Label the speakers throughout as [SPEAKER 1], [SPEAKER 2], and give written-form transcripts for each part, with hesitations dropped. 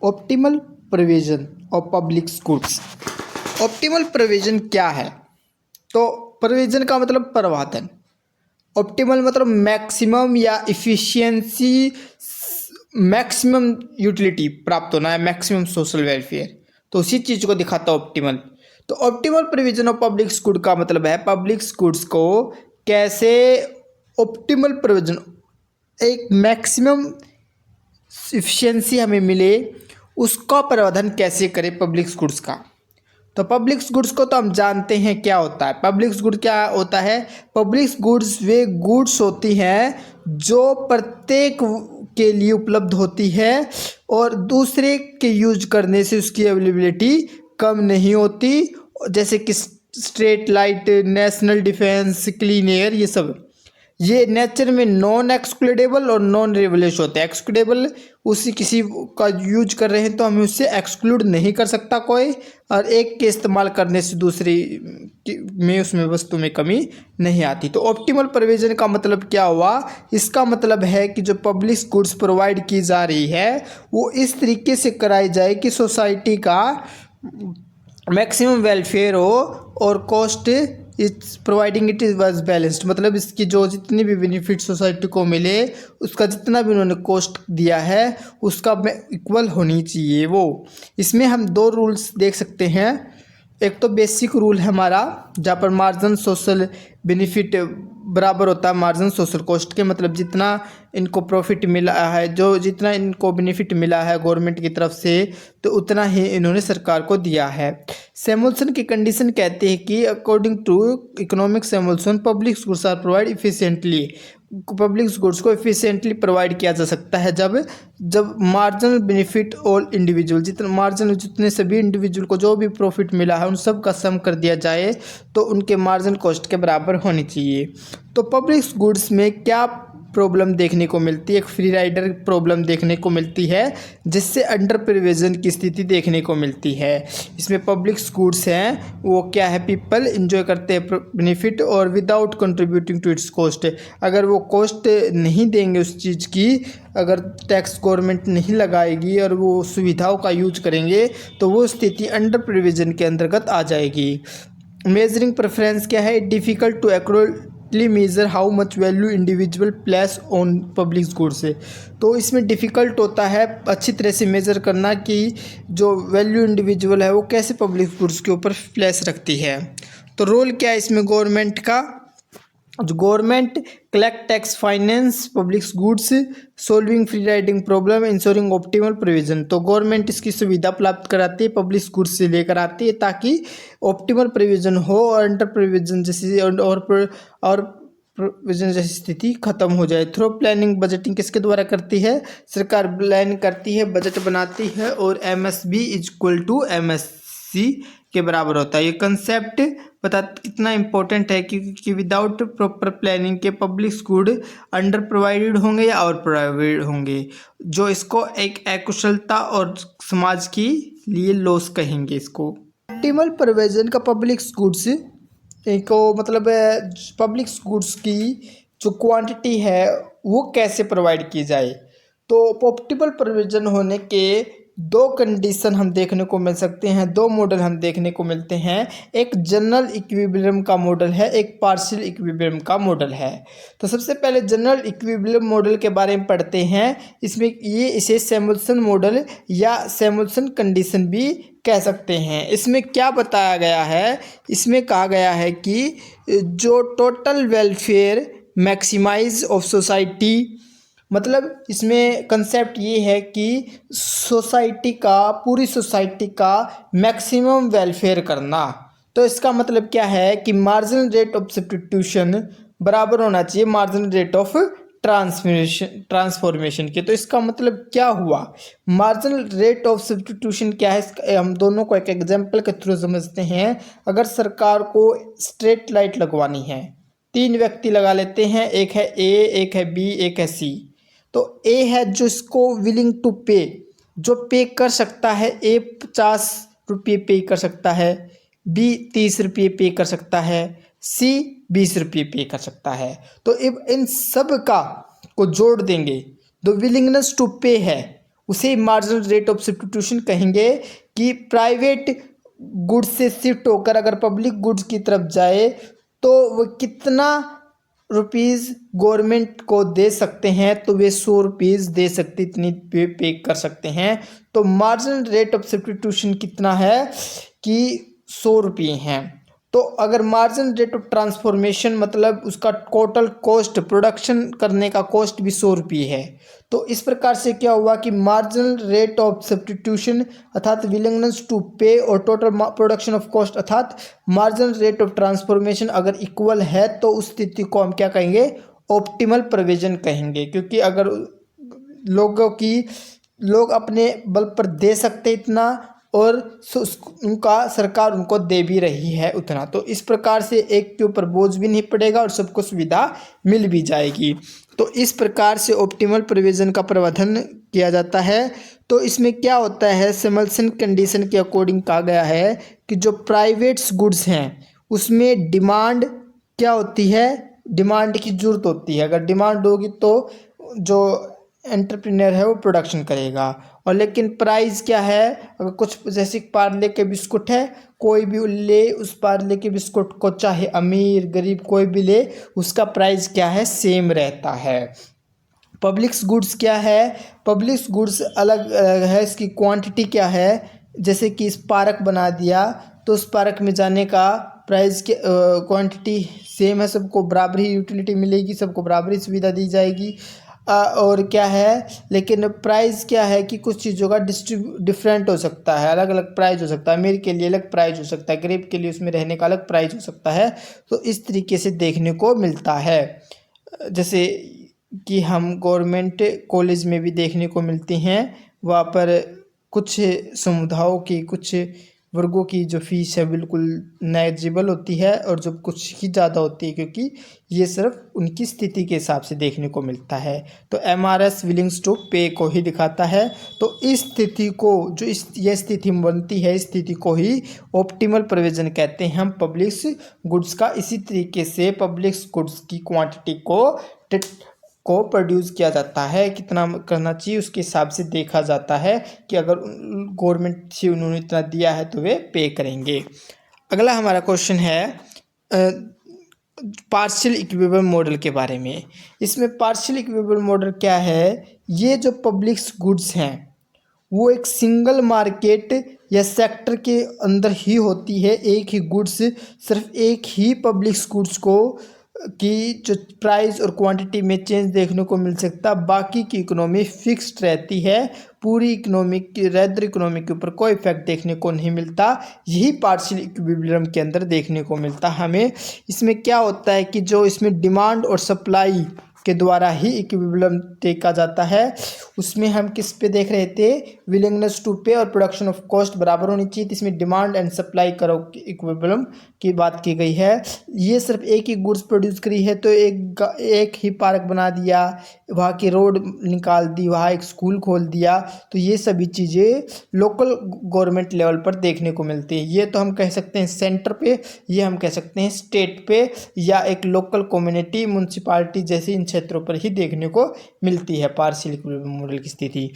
[SPEAKER 1] Optimal provision of public schools. Optimal provision क्या है? तो प्रोविजन का मतलब प्रवर्धन, ऑप्टिमल मतलब मैक्सिमम या इफिशियंसी, मैक्सिमम यूटिलिटी प्राप्त होना है, मैक्सिमम सोशल वेलफेयर, तो उसी चीज़ को दिखाता है ऑप्टिमल। तो optimal provision of public school का मतलब है पब्लिक स्कूल्स को कैसे ऑप्टिमल प्रोविजन, एक मैक्सिमम इफिशियंसी हमें मिले, उसका प्रबंधन कैसे करें पब्लिक स्कूल्स का। तो पब्लिक गुड्स को तो हम जानते हैं क्या होता है। पब्लिक गुड क्या होता है? पब्लिक गुड्स वे गुड्स होती हैं जो प्रत्येक के लिए उपलब्ध होती है और दूसरे के यूज करने से उसकी अवेलेबिलिटी कम नहीं होती, जैसे कि street light, national defence, clean air, ये सब। ये नेचर में नॉन एक्सक्लूडेबल और नॉन रिवोल्यूशन होते हैं। एक्सक्लूडेबल उसी किसी का यूज कर रहे हैं तो हमें उससे एक्सक्लूड नहीं कर सकता कोई, और एक के इस्तेमाल करने से दूसरी में उसमें वस्तु में कमी नहीं आती। तो ऑप्टिमल प्रोविजन का मतलब क्या हुआ? इसका मतलब है कि जो पब्लिक गुड्स प्रोवाइड की जा रही है वो इस तरीके से कराई जाए कि सोसाइटी का मैक्सिमम वेलफेयर हो और cost it's providing it is was balanced, मतलब इसकी जो जितनी भी बेनिफिट सोसाइटी को मिले उसका जितना भी उन्होंने कॉस्ट दिया है उसका इक्वल होनी चाहिए वो। इसमें हम दो रूल्स देख सकते हैं। एक तो बेसिक रूल है हमारा जहाँ पर मार्जिन सोशल बेनिफिट बराबर होता है मार्जिन सोशल कॉस्ट के, मतलब जितना इनको प्रॉफिट मिला है, जो जितना इनको बेनिफिट मिला है गवर्नमेंट की तरफ से, तो उतना ही इन्होंने सरकार को दिया है। सैमुअल्सन की कंडीशन कहते हैं कि according to economic Samuelson public goods are provide efficiently, public goods को इफिशिएंटली प्रोवाइड किया जा सकता है जब मार्जिनल बेनिफिट ऑल इंडिविजुअल, जितने सभी इंडिविजुअल को जो भी प्रॉफिट मिला है उन सब का सम कर दिया जाए तो उनके मार्जिन कॉस्ट के बराबर होनी चाहिए। तो पब्लिक गुड्स में क्या प्रॉब्लम देखने को मिलती है? एक फ्री राइडर प्रॉब्लम देखने को मिलती है जिससे अंडर प्रोविजन की स्थिति देखने को मिलती है। इसमें पब्लिक गुड्स हैं वो क्या है, पीपल इंजॉय करते हैं बेनिफिट और without contributing to its cost. अगर वो कॉस्ट नहीं देंगे उस चीज़ की, अगर टैक्स गवर्नमेंट नहीं लगाएगी और वो सुविधाओं का यूज करेंगे तो वो स्थिति अंडर प्रोविजन के अंतर्गत आ जाएगी। मेजरिंग प्रेफरेंस क्या है? Difficult to accurately measure how much value individual place on public goods है। तो इसमें डिफ़िकल्ट होता है अच्छी तरह से मेज़र करना कि जो वैल्यू इंडिविजुअल है वो कैसे पब्लिक गुड्स के ऊपर प्लेस रखती है। तो रोल क्या है इसमें गवर्नमेंट का? जो government collect tax, finance public goods, solving free riding problem, ensuring optimal provision. तो गवर्नमेंट इसकी सुविधा प्राप्त कराती है, पब्लिक गुड्स से लेकर आती है ताकि ऑप्टिमल प्रोविजन हो और अंडर प्रोविजन जैसी और प्रोविजन जैसी स्थिति खत्म हो जाए। थ्रू प्लानिंग बजटिंग किसके द्वारा करती है? सरकार प्लान करती है, बजट बनाती है और MSB is equal to MSC के बराबर होता है। ये कंसेप्ट पता कितना इम्पोर्टेंट है क्योंकि विदाउट प्रॉपर प्लानिंग के पब्लिक गुड अंडर प्रोवाइडेड होंगे या और प्रोवाइडेड होंगे, जो इसको एक अकुशलता और समाज के लिए लॉस कहेंगे इसको। ऑप्टिमल प्रोविजन का पब्लिक गुड्स को मतलब पब्लिक गुड्स की जो क्वांटिटी है वो कैसे प्रोवाइड की जाए। तो ऑप्टिमल प्रोविजन होने के दो कंडीशन हम देखने को मिल सकते हैं, दो मॉडल हम देखने को मिलते हैं। एक जनरल इक्विलिब्रियम का मॉडल है, एक पार्शियल इक्विलिब्रियम का मॉडल है। तो सबसे पहले जनरल इक्विलिब्रियम मॉडल के बारे में पढ़ते हैं। इसमें इसे सैमुअल्सन मॉडल या सैमुअल्सन कंडीशन भी कह सकते हैं। इसमें क्या बताया गया है? इसमें कहा गया है कि जो total welfare maximise of society, मतलब इसमें कंसेप्ट ये है कि सोसाइटी का, पूरी सोसाइटी का मैक्सिमम वेलफेयर करना। तो इसका मतलब क्या है कि मार्जिनल रेट ऑफ सब्स्टिट्यूशन बराबर होना चाहिए मार्जिनल रेट ऑफ ट्रांसफॉर्मेशन के। तो इसका मतलब क्या हुआ? मार्जिनल रेट ऑफ सब्स्टिट्यूशन क्या है, हम दोनों को एक एग्जांपल के थ्रू समझते हैं। अगर सरकार को स्ट्रीट लाइट लगवानी है, 3 व्यक्ति लगा लेते हैं, एक है A, एक है B, एक है C। तो A है जो इसको विलिंग टू पे, जो पे कर सकता है। A 50 रुपये पे कर सकता है, B 30 रुपये पे कर सकता है, C 20 रुपये पे कर सकता है। तो इन सब का को जोड़ देंगे, जो विलिंगनेस टू पे है उसे मार्जिनल रेट ऑफ सब्स्टिट्यूशन कहेंगे। कि प्राइवेट गुड्स से शिफ्ट होकर अगर पब्लिक गुड्स की तरफ जाए तो वो कितना रुपीज़ गवर्नमेंट को दे सकते हैं, तो वे 100 रुपीज़ दे सकते, इतनी पे कर सकते हैं। तो मार्जिनल रेट ऑफ सब्स्टिट्यूशन कितना है कि 100 रुपये हैं। तो अगर मार्जिन रेट ऑफ ट्रांसफॉर्मेशन मतलब उसका टोटल कॉस्ट, प्रोडक्शन करने का कॉस्ट भी 100 रुपये है। तो इस प्रकार से क्या हुआ कि मार्जिनल रेट ऑफ सब्स्टिट्यूशन अर्थात विलिंगनेस टू पे और टोटल प्रोडक्शन ऑफ कॉस्ट अर्थात मार्जिनल रेट ऑफ ट्रांसफॉर्मेशन अगर इक्वल है तो उस स्थिति को हम क्या कहेंगे, ऑप्टिमल प्रोविजन कहेंगे। क्योंकि अगर लोग अपने बल पर दे सकते इतना और उनका सरकार उनको दे भी रही है उतना, तो इस प्रकार से एक के ऊपर बोझ भी नहीं पड़ेगा और सबको सुविधा मिल भी जाएगी। तो इस प्रकार से ऑप्टिमल प्रोविजन का प्रावधान किया जाता है। तो इसमें क्या होता है, सिमल्सन कंडीशन के अकॉर्डिंग कहा गया है कि जो प्राइवेट्स गुड्स हैं उसमें डिमांड क्या होती है, डिमांड की ज़रूरत होती है। अगर डिमांड होगी तो जो एंटरप्रेन्योर है वो प्रोडक्शन करेगा। और लेकिन प्राइस क्या है, अगर कुछ जैसे पार्ले के बिस्कुट है, कोई भी ले उस पार्ले के बिस्कुट को, चाहे अमीर गरीब कोई भी ले, उसका प्राइस क्या है, सेम रहता है। पब्लिक्स गुड्स क्या है, पब्लिक्स गुड्स अलग है, इसकी क्वांटिटी क्या है। जैसे कि इस पार्क बना दिया तो उस पार्क में जाने का प्राइस के क्वांटिटी सेम है, सबको बराबर ही यूटिलिटी मिलेगी, सबको बराबर ही सुविधा दी जाएगी। और क्या है, लेकिन प्राइस क्या है कि कुछ चीज़ों का डिफरेंट हो सकता है, अलग अलग प्राइस हो सकता है। अमीर के लिए अलग प्राइस हो सकता है, गरीब के लिए उसमें रहने का अलग प्राइस हो सकता है। तो इस तरीके से देखने को मिलता है। जैसे कि हम गवर्नमेंट कॉलेज में भी देखने को मिलती हैं, वहाँ पर कुछ समुदायों की, कुछ वर्गों की जो फीस है बिल्कुल नेग्लिजिबल होती है और जो कुछ ही ज़्यादा होती है, क्योंकि ये सिर्फ उनकी स्थिति के हिसाब से देखने को मिलता है। तो MRS विलिंग्स टू पे को ही दिखाता है। तो इस स्थिति को जो ये स्थिति बनती है, इस स्थिति को ही ऑप्टिमल प्रोविजन कहते हैं हम पब्लिक गुड्स का। इसी तरीके से पब्लिक गुड्स की क्वांटिटी को प्रोड्यूस किया जाता है, कितना करना चाहिए उसके हिसाब से देखा जाता है कि अगर गवर्नमेंट से उन्होंने इतना दिया है तो वे पे करेंगे। अगला हमारा क्वेश्चन है पार्शियल इक्विलिब्रियम मॉडल के बारे में। इसमें पार्शियल इक्विलिब्रियम मॉडल क्या है, ये जो पब्लिक गुड्स हैं वो एक सिंगल मार्केट या सेक्टर के अंदर ही होती है। एक ही गुड्स, सिर्फ एक ही पब्लिक गुड्स को की जो प्राइस और क्वांटिटी में चेंज देखने को मिल सकता, बाकी की इकोनॉमी फिक्स्ड रहती है। पूरी इकोनॉमी की रेदर इकोनॉमी के ऊपर कोई इफेक्ट देखने को नहीं मिलता। यही पार्शियल इक्विलिब्रियम के अंदर देखने को मिलता हमें। इसमें क्या होता है कि जो इसमें डिमांड और सप्लाई के द्वारा ही इक्विलिब्रियम देखा जाता है। उसमें हम किस पे देख रहे थे, विलिंगनेस टू पे और प्रोडक्शन ऑफ कॉस्ट बराबर होनी चाहिए। इसमें डिमांड एंड सप्लाई करो इक्विलिब्रियम की बात की गई है। ये सिर्फ एक ही गुड्स प्रोड्यूस करी है तो एक ही पार्क बना दिया, वहाँ की रोड निकाल दी, वहाँ एक स्कूल खोल दिया, तो ये सभी चीज़ें लोकल गवर्नमेंट लेवल पर देखने को मिलती है। ये तो हम कह सकते हैं सेंटर पे, ये हम कह सकते हैं स्टेट पे, या एक लोकल कम्युनिटी म्यूनसिपालिटी जैसे इन क्षेत्रों पर ही देखने को मिलती है पार्शियल इक्विलिब्रियम मॉडल की स्थिति।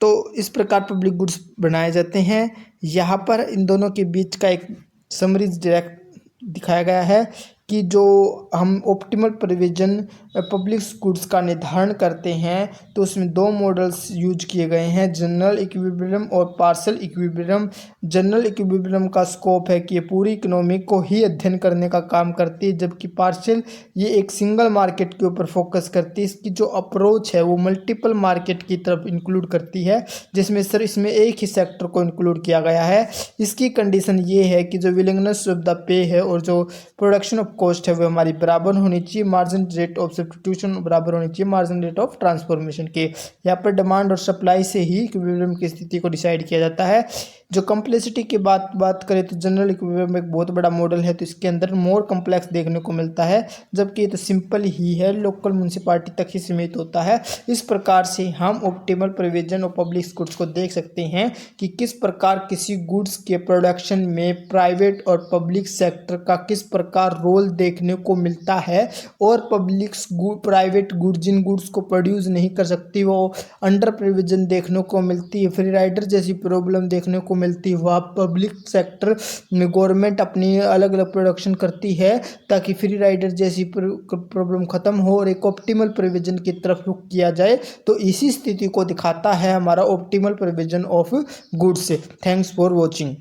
[SPEAKER 1] तो इस प्रकार पब्लिक गुड्स बनाए जाते हैं। यहाँ पर इन दोनों के बीच का एक समरी डायरेक्ट दिखाया गया है कि जो हम ऑप्टिमल प्रोविजन पब्लिक गुड्स का निर्धारण करते हैं तो उसमें दो मॉडल्स यूज किए गए हैं, जनरल इक्विलिब्रियम और पार्शियल इक्विलिब्रियम। जनरल इक्विलिब्रियम का स्कोप है कि ये पूरी इकोनॉमी को ही अध्ययन करने का काम करती है, जबकि पार्शियल ये एक सिंगल मार्केट के ऊपर फोकस करती है। इसकी जो अप्रोच है वो मल्टीपल मार्केट की तरफ इंक्लूड करती है, जिसमें सर इसमें एक ही सेक्टर को इंक्लूड किया गया है। इसकी कंडीशन ये है कि जो विलिंगनेस ऑफ द पे है और जो प्रोडक्शन ऑफ कॉस्ट है वो हमारी बराबर होनी चाहिए। मार्जिन रेट ऑफ सब्स्टिट्यूशन बराबर होनी चाहिए मार्जिन रेट ऑफ ट्रांसफॉर्मेशन के। यहाँ पर डिमांड और सप्लाई से ही इक्विलिब्रियम की स्थिति को डिसाइड किया जाता है। जो कम्प्लेक्सिटी की बात करें तो जनरल इक्विलिब्रियम में एक बहुत बड़ा मॉडल है, तो इसके अंदर मोर कम्प्लेक्स देखने को मिलता है, जबकि ये तो सिंपल ही है, लोकल म्यूनिसिपालिटी तक ही सीमित होता है। इस प्रकार से हम optimal provision of public goods को देख सकते हैं कि किस प्रकार किसी गुड्स के प्रोडक्शन में प्राइवेट और पब्लिक सेक्टर का किस प्रकार रोल देखने को मिलता है, और पब्लिक प्राइवेट गुड्स जिन गुड्स को प्रोड्यूस नहीं कर सकती वो अंडर प्रोविजन देखने को मिलती है, फ्री राइडर जैसी प्रॉब्लम देखने को मिलती है। वह पब्लिक सेक्टर में गवर्नमेंट अपनी अलग अलग प्रोडक्शन करती है ताकि फ्री राइडर जैसी प्रॉब्लम खत्म हो और एक ऑप्टिमल प्रोविजन की तरफ रुख किया जाए। तो इसी स्थिति को दिखाता है हमारा ऑप्टिमल प्रोविजन ऑफ गुड्स से। Thanks for watching.